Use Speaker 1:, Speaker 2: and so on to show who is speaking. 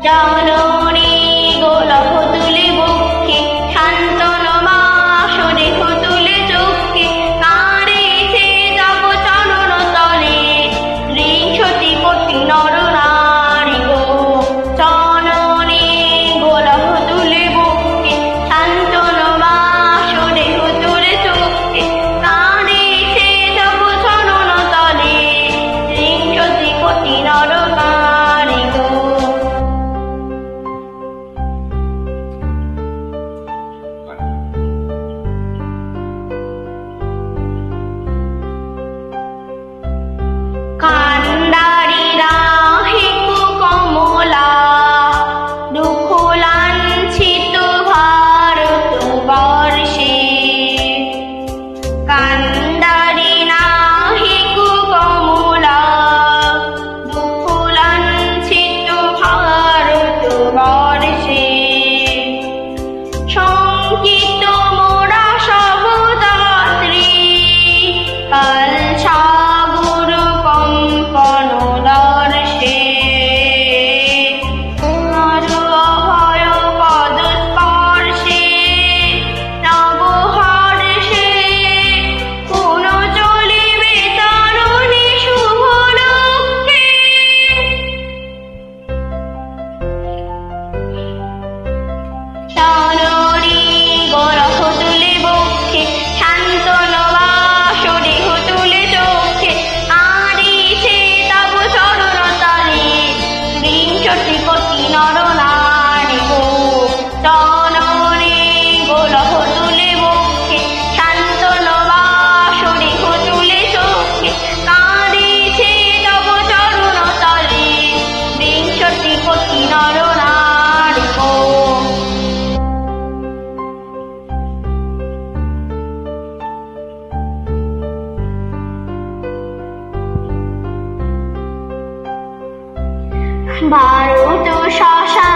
Speaker 1: জননী গোলক তুলে বক্ষে শান্তন মাস দেহ তুলে চক্ষে কাঁদিছে তব চরণ তলে ত্রিশতি কোটি নর নারী গো। জননী গোলক তুলে বক্ষে শান্তন মাস দেহ তুলে চক্ষে কাঁদিছে তব চরণ তলে ত্রিশতি কোটি নর নারী গো। কান্ডারি রাহিকু কমলা দুঃখ লাঞ্ছিত ভারতবর্ষে কান্ডারি নাহিকু কমলা দুঃখ লাঞ্ছিত ভারতবর্ষে শঙ্কিত মোরা সহযাত্রী কাল সাগর কম্পন দর্শে আর অভয় পদ স্পর্শে নব হর্ষে কোন চলিবে তরুণী শুভ লক্ষ্যে। জননী গোলক তুলে বক্ষে শান্তন বাস দেহ তুলে চক্ষে কাঁদিছে তব চরণ তলে ত্রিশতি কোটি নর নারী গো। জননী গোলক তুলে বক্ষে শান্তন বাস দেহ তুলে চক্ষে কাঁদিছে তব চরণ তলে ত্রিশতি কোটি নর নারী গো। ভারত শ্মশান